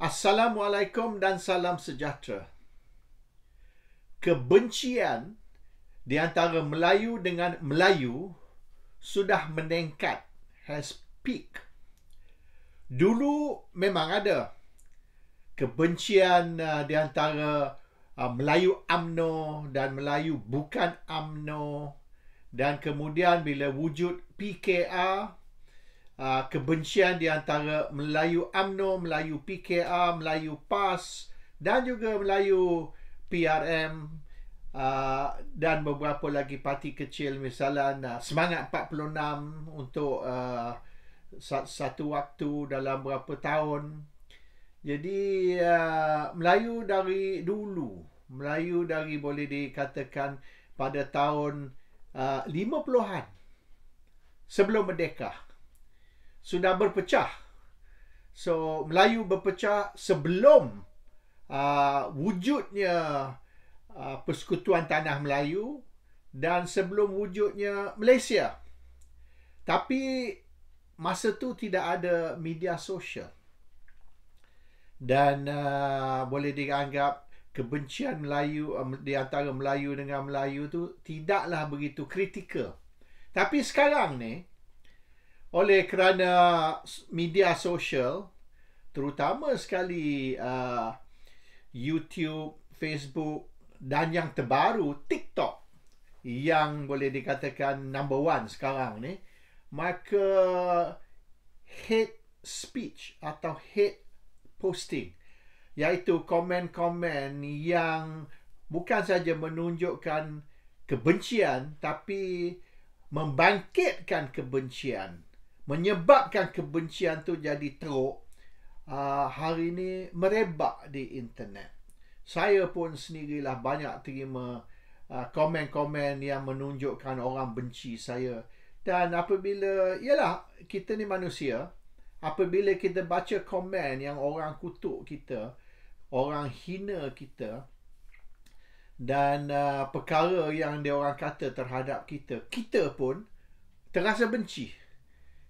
Assalamualaikum dan salam sejahtera. Kebencian di antara Melayu dengan Melayu sudah meningkat, has peaked. Dulu memang ada kebencian di antara Melayu UMNO dan Melayu bukan UMNO, dan kemudian bila wujud PKR, kebencian di antara Melayu UMNO, Melayu PKR, Melayu PAS dan juga Melayu PRM, dan beberapa lagi parti kecil, misalnya Semangat 46 untuk satu waktu dalam berapa tahun. Jadi Melayu dari dulu, Melayu dari boleh dikatakan pada tahun 50-an sebelum merdeka sudah berpecah. So Melayu berpecah sebelum wujudnya Persekutuan Tanah Melayu dan sebelum wujudnya Malaysia. Tapi masa tu tidak ada media sosial. Dan boleh dianggap kebencian Melayu di antara Melayu dengan Melayu tu tidaklah begitu kritikal. Tapi sekarang ni, oleh kerana media sosial, terutama sekali YouTube, Facebook dan yang terbaru TikTok yang boleh dikatakan number one sekarang ni, maka hate speech atau hate posting, iaitu komen-komen yang bukan saja menunjukkan kebencian tapi membangkitkan kebencian, menyebabkan kebencian tu jadi teruk, hari ini merebak di internet. Saya pun sendirilah banyak terima komen-komen yang menunjukkan orang benci saya. Dan apabila, yalah, kita ni manusia, apabila kita baca komen yang orang kutuk kita, orang hina kita, dan perkara yang dia orang kata terhadap kita, kita pun terasa benci.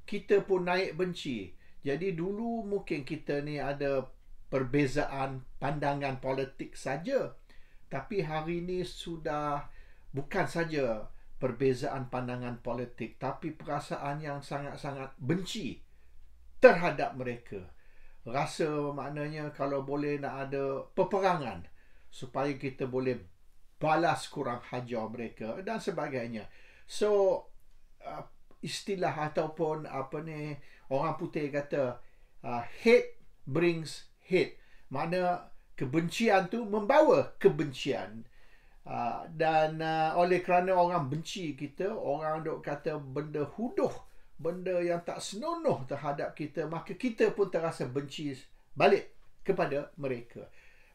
Kita pun naik benci. Jadi dulu mungkin kita ni ada perbezaan pandangan politik saja. Tapi hari ini sudah bukan saja perbezaan pandangan politik, tapi perasaan yang sangat-sangat benci terhadap mereka. Rasa maknanya kalau boleh nak ada peperangan supaya kita boleh balas kurang hajar mereka dan sebagainya. So istilah ataupun orang putih kata hate brings hate. Makna kebencian tu membawa kebencian. Dan oleh kerana orang benci kita, orang duk kata benda huduh, benda yang tak senonoh terhadap kita, maka kita pun terasa benci balik kepada mereka.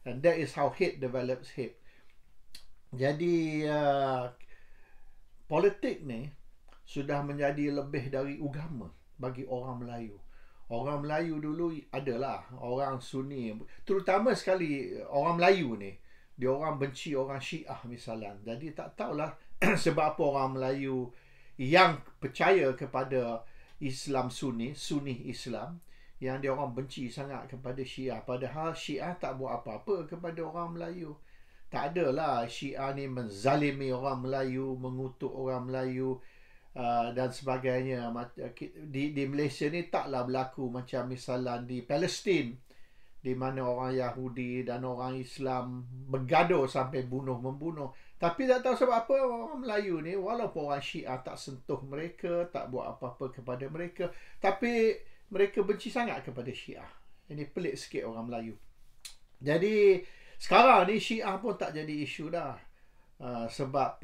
And that is how hate develops hate. Jadi politik ni sudah menjadi lebih dari agama bagi orang Melayu. Orang Melayu dulu adalah orang Sunni, terutama sekali orang Melayu ni, dia orang benci orang Syiah misalnya. Jadi tak tahulah sebab apa orang Melayu yang percaya kepada Islam Sunni Islam, yang dia orang benci sangat kepada Syiah. Padahal Syiah tak buat apa-apa kepada orang Melayu. Tak adalah Syiah ni menzalimi orang Melayu, mengutuk orang Melayu dan sebagainya. Di Malaysia ni taklah berlaku macam misalnya di Palestin, di mana orang Yahudi dan orang Islam bergaduh sampai bunuh-membunuh. Tapi tak tahu sebab apa orang Melayu ni, walaupun orang Syiah tak sentuh mereka, tak buat apa-apa kepada mereka, tapi mereka benci sangat kepada Syiah. Ini pelik sikit orang Melayu. Jadi sekarang ni Syiah pun tak jadi isu dah. Sebab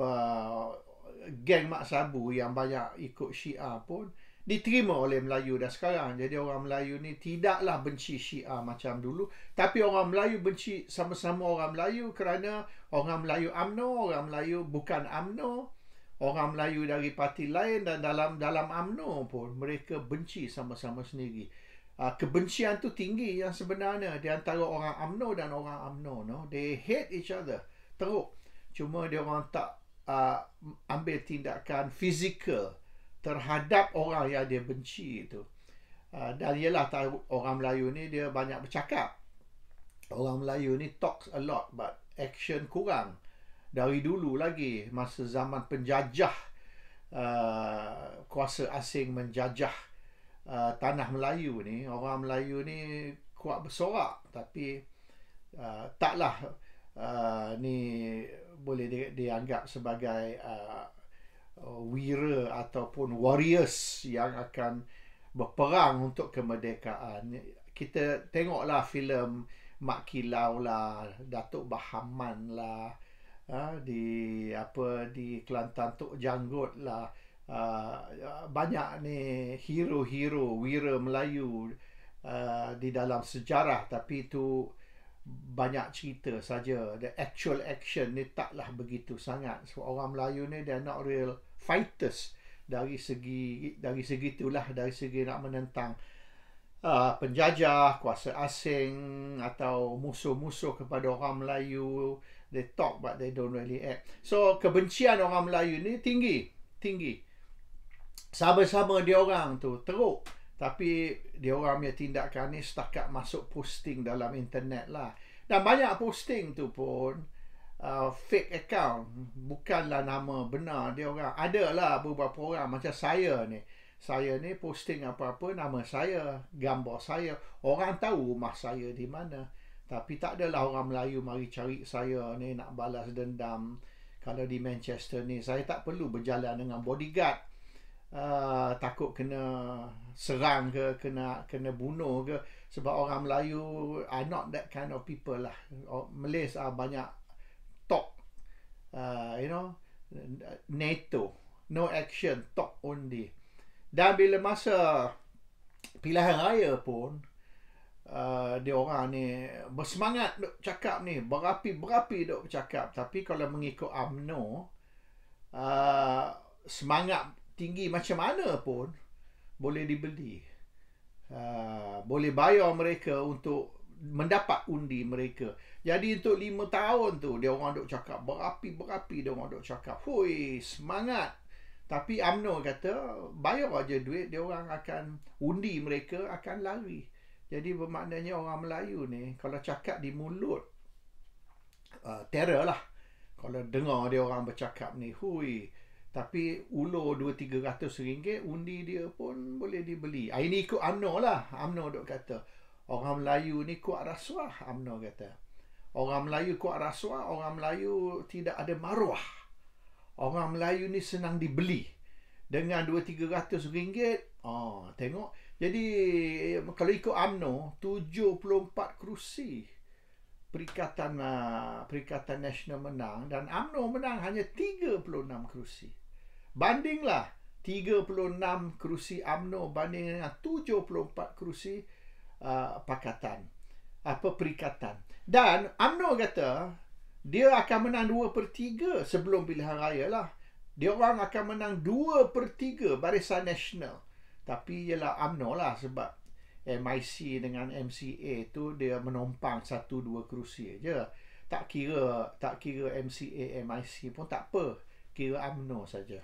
geng Mak Sabu yang banyak ikut Syiah pun diterima oleh Melayu dah sekarang. Jadi orang Melayu ni tidaklah benci Syiah macam dulu, tapi orang Melayu benci sama-sama orang Melayu kerana orang Melayu UMNO, orang Melayu bukan UMNO, orang Melayu dari parti lain, dan dalam UMNO pun mereka benci sama-sama sendiri. Kebencian tu tinggi yang sebenarnya di antara orang UMNO dan orang UMNO, no? They hate each other teruk. Cuma dia orang tak ambil tindakan fizikal terhadap orang yang dia benci itu. Dan ialah tahu orang Melayu ni dia banyak bercakap. Orang Melayu ni talks a lot but action kurang. Dari dulu lagi, masa zaman penjajah, kuasa asing menjajah tanah Melayu ni, orang Melayu ni kuat bersorak, tapi taklah ni boleh dianggap sebagai wira ataupun warriors yang akan berperang untuk kemerdekaan. Kita tengoklah filem Mak Kilau lah, Datuk Bahaman lah, di Kelantan Tok Janggut lah, banyak ni hero-hero wira Melayu di dalam sejarah, tapi itu banyak cerita saja. The actual action ni taklah begitu sangat. So orang Melayu ni they're not real fighters dari segi itulah, dari segi nak menentang penjajah, kuasa asing atau musuh-musuh kepada orang Melayu. They talk but they don't really act. So kebencian orang Melayu ni tinggi. Sama-sama dia orang tu teruk, tapi dia orang punya tindakan ni setakat masuk posting dalam internet lah. Dan banyak posting tu pun fake account, bukanlah nama benar dia orang. Adalah beberapa orang macam saya ni posting apa-apa, nama saya, gambar saya, orang tahu rumah saya di mana. Tapi tak adalah orang Melayu mari cari saya ni nak balas dendam. Kalau di Manchester ni, saya tak perlu berjalan dengan bodyguard, takut kena serang ke, kena bunuh ke. Sebab orang Melayu are not that kind of people lah. Malaysia banyak talk, NATO, no action, talk only. Dan bila masa pilihan raya pun, dia orang ni bersemangat duk cakap ni, berapi-berapi duk cakap. Tapi kalau mengikut UMNO, semangat tinggi macam mana pun boleh dibeli. Boleh bayar mereka untuk mendapat undi mereka. Jadi untuk 5 tahun tu dia orang duk cakap berapi-berapi, dia orang duk cakap, "Hui, semangat." Tapi UMNO kata bayar aja duit, dia orang akan undi mereka akan lari. Jadi bermaknanya orang Melayu ni kalau cakap di mulut terror lah. Kalau dengar dia orang bercakap ni, hui, tapi ulur 200-300 ringgit undi dia pun boleh dibeli. Ini ikut UMNO lah. UMNO duk kata orang Melayu ni kuat rasuah. UMNO kata orang Melayu kuat rasuah, orang Melayu tidak ada maruah. Orang Melayu ni senang dibeli dengan 200-300 ringgit. Tengok. Jadi kalau ikut UMNO 74 kerusi Perikatan Nasional menang, dan UMNO menang hanya 36 kerusi. Bandinglah 36 kerusi UMNO banding dengan 74 kerusi Perikatan. Dan UMNO kata dia akan menang 2/3 sebelum pilihan raya lah. Dia orang akan menang 2/3 Barisan Nasional. Tapi ialah UMNO lah, sebab MIC dengan MCA tu dia menompang 1-2 kerusi aja. Tak kira MCA, MIC pun tak apa. Kira UMNO saja.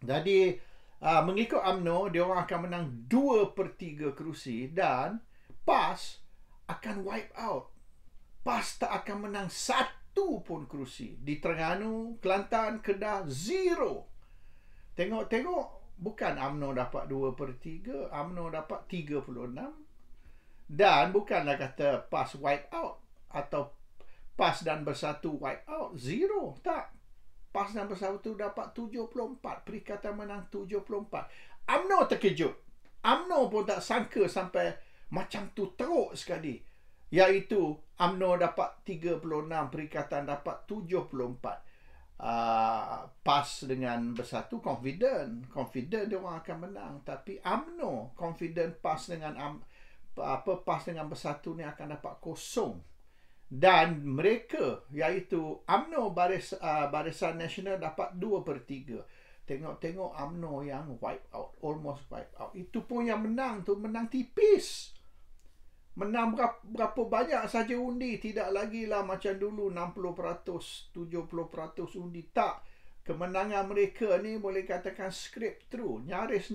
Jadi mengikut UMNO dia orang akan menang 2/3 kerusi, dan PAS akan wipe out. PAS tak akan menang 1 pun kerusi. Di Terengganu, Kelantan, Kedah, zero. Tengok, bukan UMNO dapat 2/3, UMNO dapat 36. Dan bukanlah kata PAS wipe out atau PAS dan Bersatu wipe out, zero. Tak. PAS dan Bersatu dapat 74, Perikatan menang 74. UMNO terkejut. UMNO pun tak sangka sampai macam tu teruk sekali. Iaitu UMNO dapat 36, Perikatan dapat 74. PAS dengan Bersatu confident dia orang akan menang, tapi UMNO confident PAS dengan Bersatu ni akan dapat 0. Dan mereka iaitu UMNO Barisan Nasional dapat 2/3. Tengok UMNO yang wipe out, almost wipe out. Itu pun yang menang tu menang tipis. Menang berapa banyak saja undi. Tidak lagi lah macam dulu 60%, 70% undi. Tak. Kemenangan mereka ni boleh katakan script through. Nyaris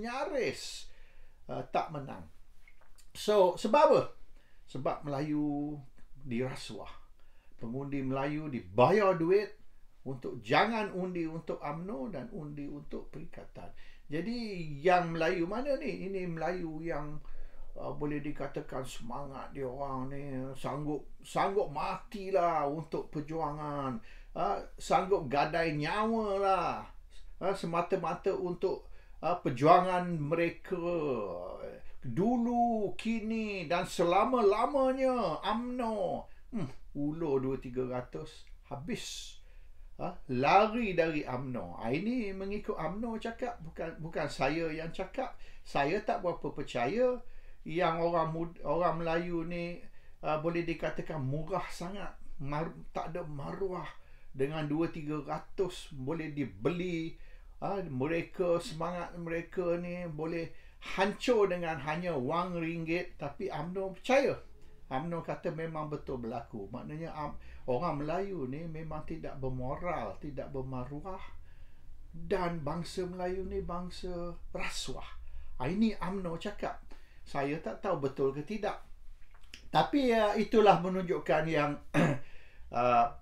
tak menang. So, sebab apa? Sebab Melayu dirasuah. Pengundi Melayu dibayar duit untuk jangan undi untuk UMNO dan undi untuk Perikatan. Jadi yang Melayu mana ni? Ini Melayu yang boleh dikatakan semangat dia orang ni, sanggup matilah untuk perjuangan, sanggup gadai nyawa lah, semata-mata untuk perjuangan mereka dulu, kini dan selama-lamanya. UMNO ulur 200-300 habis, lari dari UMNO. Ini mengikut UMNO cakap, bukan saya yang cakap. Saya tak berapa percaya yang orang Melayu ni boleh dikatakan murah sangat, tak ada maruah. Dengan 200-300 boleh dibeli. Mereka, semangat mereka ni boleh hancur dengan hanya wang ringgit. Tapi UMNO percaya. UMNO kata memang betul berlaku. Maknanya orang Melayu ni memang tidak bermoral, tidak bermaruah. Dan bangsa Melayu ni bangsa rasuah. Ini UMNO cakap. Saya tak tahu betul ke tidak. Tapi itulah menunjukkan yang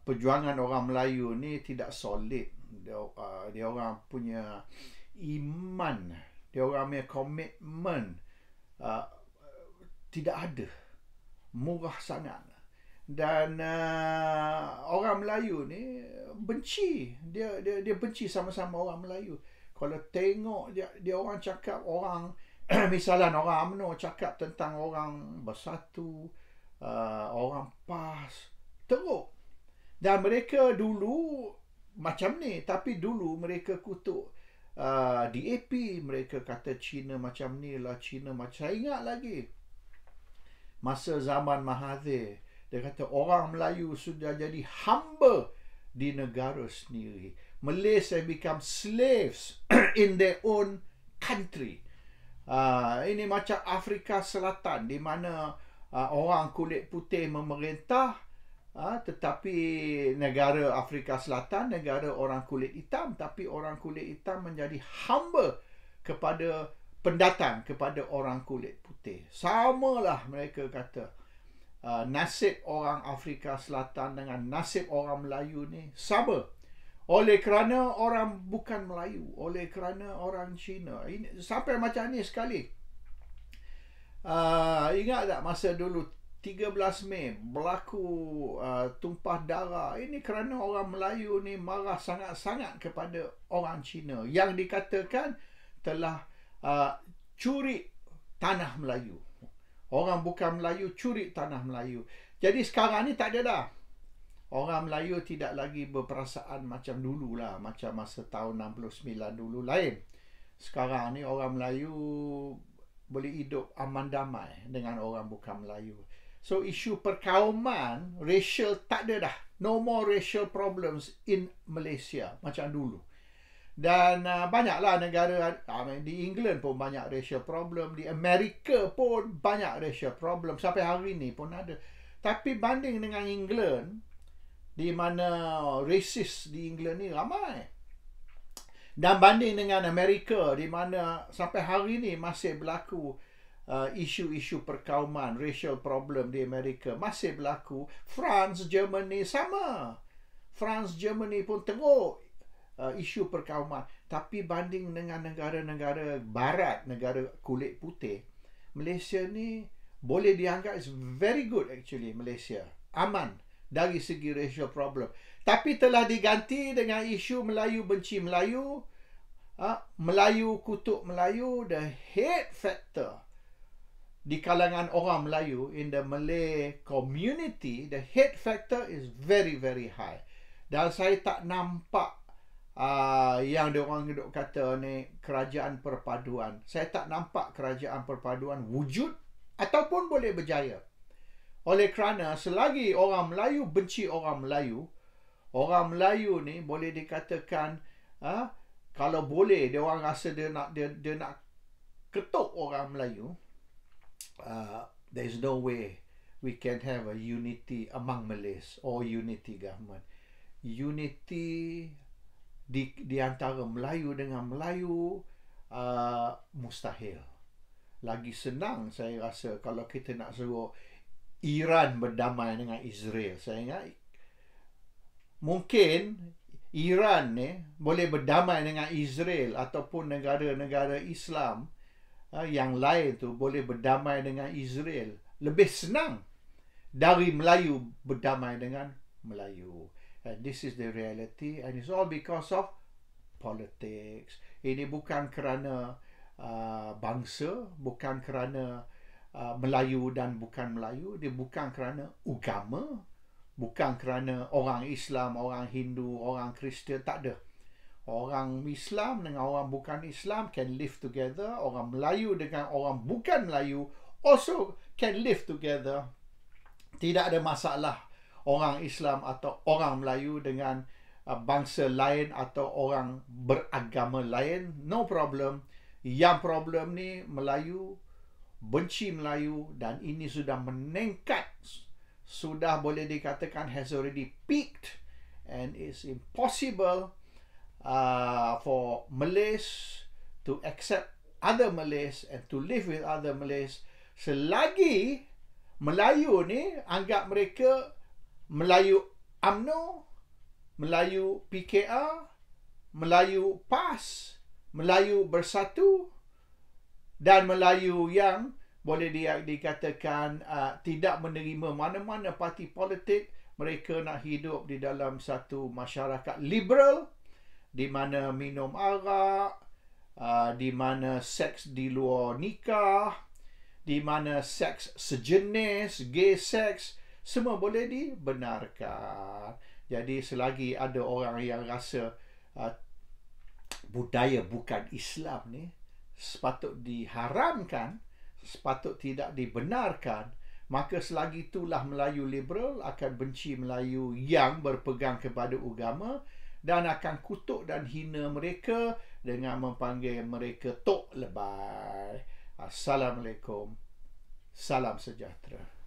perjuangan orang Melayu ni tidak solid. Dia orang punya iman, dia orang punya komitmen tidak ada. Murah sangat. Dan orang Melayu ni benci. Dia benci sama-sama orang Melayu. Kalau tengok dia orang cakap, orang misalnya orang UMNO cakap tentang orang bersatu, orang PAS, teruk. Dan mereka dulu macam ni, tapi dulu mereka kutuk DAP, mereka kata Cina macam ni lah, Cina macam. Saya ingat lagi masa zaman Mahathir, dia kata orang Melayu sudah jadi hamba di negara sendiri. Malaysia become slaves in their own country. Ini macam Afrika Selatan, di mana orang kulit putih memerintah, tetapi negara Afrika Selatan negara orang kulit hitam, tapi orang kulit hitam menjadi hamba kepada pendatang, kepada orang kulit putih. Samalah mereka kata. Nasib orang Afrika Selatan dengan nasib orang Melayu ni sama. Oleh kerana orang bukan Melayu, oleh kerana orang Cina. Ini sampai macam ni sekali. Ingat tak masa dulu 13 Mei berlaku tumpah darah. Ini kerana orang Melayu ni marah sangat-sangat kepada orang Cina yang dikatakan telah curi tanah Melayu. Orang bukan Melayu curi tanah Melayu. Jadi sekarang ni tak ada dah. Orang Melayu tidak lagi berperasaan macam dulu lah. Macam masa tahun 69 dulu lain. Sekarang ni orang Melayu boleh hidup aman damai dengan orang bukan Melayu. So isu perkauman, racial tak ada dah. No more racial problems in Malaysia macam dulu. Dan banyaklah negara, di England pun banyak racial problem. Di Amerika pun banyak racial problem. Sampai hari ni pun ada. Tapi banding dengan England, di mana racist di England ni ramai. Dan banding dengan Amerika, di mana sampai hari ni masih berlaku isu-isu perkauman, racial problem di Amerika masih berlaku. France, Germany sama. France, Germany pun teruk isu perkauman. Tapi banding dengan negara-negara barat, negara kulit putih, Malaysia ni boleh dianggap is very good actually. Malaysia aman dari segi racial problem. Tapi telah diganti dengan isu Melayu benci Melayu, Melayu kutuk Melayu. The hate factor di kalangan orang Melayu, in the Malay community, the hate factor is very, very high. Dan saya tak nampak yang diorang kata ni kerajaan perpaduan. Saya tak nampak kerajaan perpaduan wujud ataupun boleh berjaya. Oleh kerana selagi orang Melayu benci orang Melayu ni boleh dikatakan kalau boleh dia orang rasa dia nak ketuk orang Melayu, there is no way we can have a unity among Malays or unity government. Unity di antara Melayu dengan Melayu mustahil. Lagi senang saya rasa kalau kita nak suruh Iran berdamai dengan Israel. Saya ingat mungkin Iran boleh berdamai dengan Israel ataupun negara-negara Islam yang lain tu boleh berdamai dengan Israel lebih senang dari Melayu berdamai dengan Melayu. And this is the reality, and it's all because of politics. Ini bukan kerana bangsa, bukan kerana Melayu dan bukan Melayu. Dia bukan kerana agama, bukan kerana orang Islam, orang Hindu, orang Kristian. Tak ada. Orang Islam dengan orang bukan Islam can live together. Orang Melayu dengan orang bukan Melayu also can live together. Tidak ada masalah orang Islam atau orang Melayu dengan bangsa lain atau orang beragama lain. No problem. Yang problem ni Melayu benci Melayu, dan ini sudah meningkat. Sudah boleh dikatakan has already peaked, and it's impossible for Malays to accept other Malays and to live with other Malays selagi Melayu ni anggap mereka Melayu UMNO, Melayu PKR, Melayu PAS, Melayu Bersatu, dan Melayu yang boleh dikatakan tidak menerima mana-mana parti politik. Mereka nak hidup di dalam satu masyarakat liberal di mana minum arak, di mana seks di luar nikah, di mana seks sejenis, gay seks, semua boleh dibenarkan. Jadi selagi ada orang yang rasa budaya bukan Islam ni sepatut diharamkan, sepatut tidak dibenarkan, maka selagi itulah Melayu liberal akan benci Melayu yang berpegang kepada agama dan akan kutuk dan hina mereka dengan memanggil mereka tok lebay. Assalamualaikum. Salam sejahtera.